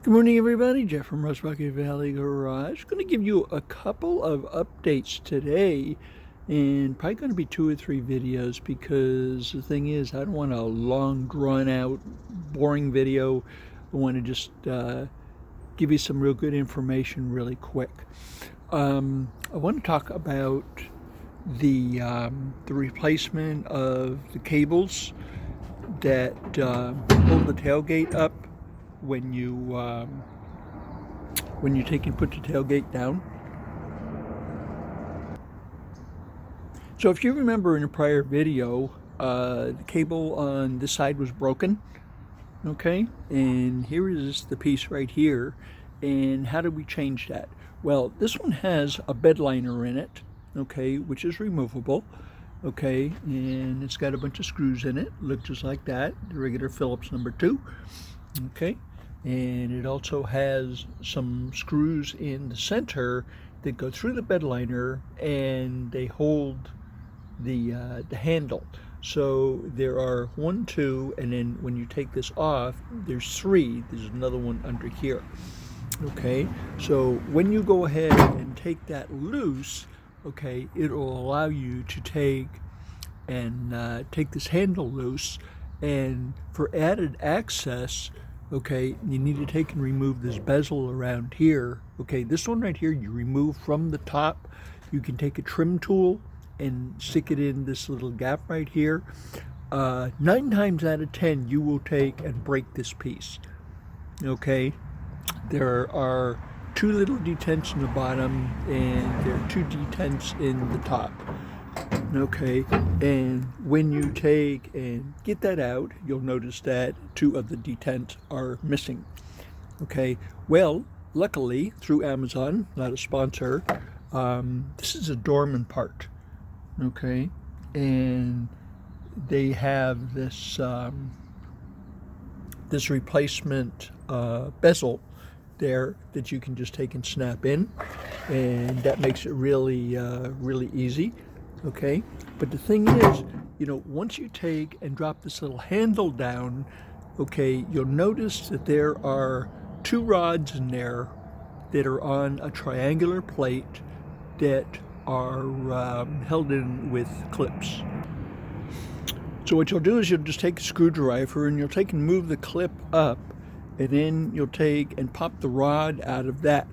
Good morning, everybody. Jeff from Rust Bucket Valley Garage. Going to give you a couple of updates today, and probably going to be 2 or 3 videos because the thing is, I don't want a long, drawn-out, boring video. I want to just give you some real good information really quick. I want to talk about the replacement of the cables that hold the tailgate up when you take and put the tailgate down. So if you remember in a prior video, the cable on this side was broken, okay? And here is the piece right here. And how do we change that? Well, this one has a bed liner in it, okay, which is removable, okay? And it's got a bunch of screws in it, look just like that, the regular Phillips number 2, okay? And it also has some screws in the center that go through the bed liner and they hold the handle. So there are 1, 2, and then when you take this off, there's 3. There's another one under here. Okay, so when you go ahead and take that loose, okay, it will allow you to take this handle loose, and for added access, okay, you need to take and remove this bezel around here. Okay, this one right here you remove from the top. You can take a trim tool and stick it in this little gap right here. 9 times out of 10 you will take and break this piece. Okay, there are 2 little detents in the bottom and there are 2 detents in the top. Okay, and when you take and get that out, you'll notice that 2 of the detents are missing. Okay, well, luckily through Amazon, not a sponsor, this is a Dorman part. Okay, and they have this this replacement bezel there that you can just take and snap in, and that makes it really really easy. Okay, but the thing is, you know, once you take and drop this little handle down, okay, you'll notice that there are 2 rods in there that are on a triangular plate that are held in with clips. So what you'll do is you'll just take a screwdriver and you'll take and move the clip up, and then you'll take and pop the rod out of that.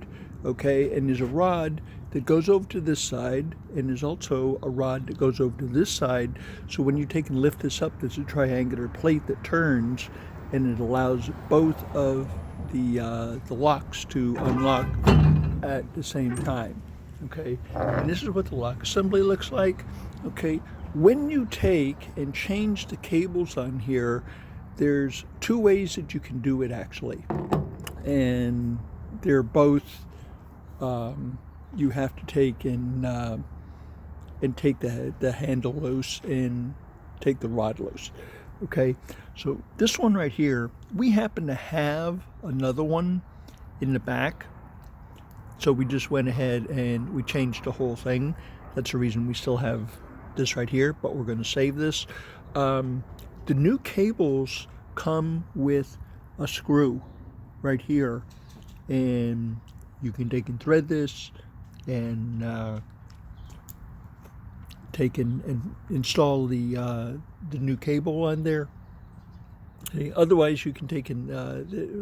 Okay, and there's a rod that goes over to this side, and there's also a rod that goes over to this side. So when you take and lift this up, there's a triangular plate that turns, and it allows both of the locks to unlock at the same time. Okay, and this is what the lock assembly looks like. Okay, when you take and change the cables on here, there's 2 ways that you can do it actually, and they're both you have to take and take the handle loose and take the rod loose. Okay, so this one right here, we happen to have another one in the back, so we just went ahead and we changed the whole thing. That's the reason we still have this right here, but we're going to save this. The new cables come with a screw right here, and you can take and thread this and take and install the new cable on there. Okay, otherwise you can take and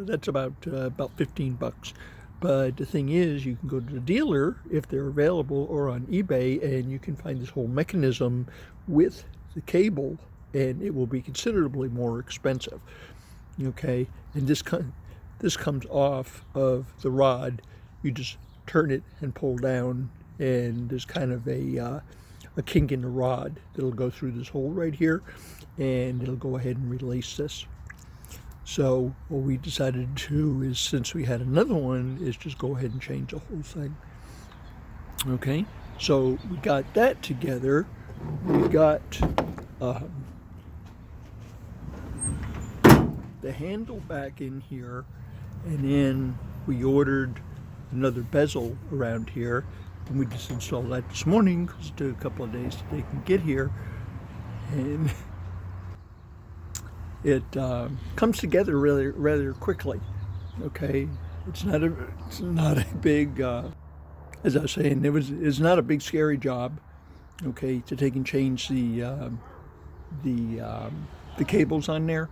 that's about $15. But the thing is, you can go to the dealer if they're available, or on eBay, and you can find this whole mechanism with the cable, and it will be considerably more expensive. Okay, and this comes off of the rod. You just turn it and pull down, and there's kind of a kink in the rod that'll go through this hole right here, and it'll go ahead and release this. So what we decided to do is, since we had another one, is just go ahead and change the whole thing. Okay, so we got that together. We got the handle back in here, and then we ordered another bezel around here, and we just installed that this morning because it took a couple of days to take and get here, and it comes together rather quickly. Okay, it's not a big, as I was saying, it's not a big scary job. Okay, to take and change the cables on there.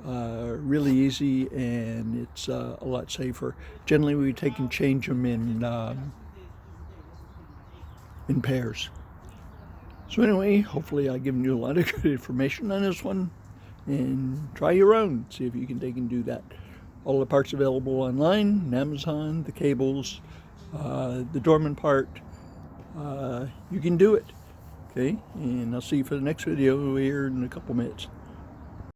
Really easy, and it's a lot safer. Generally, we take and change them in pairs. So anyway, hopefully I've given you a lot of good information on this one, and try your own. See if you can take and do that. All the parts available online, on Amazon, the cables, the dormant part. You can do it. Okay, and I'll see you for the next video here in a couple minutes.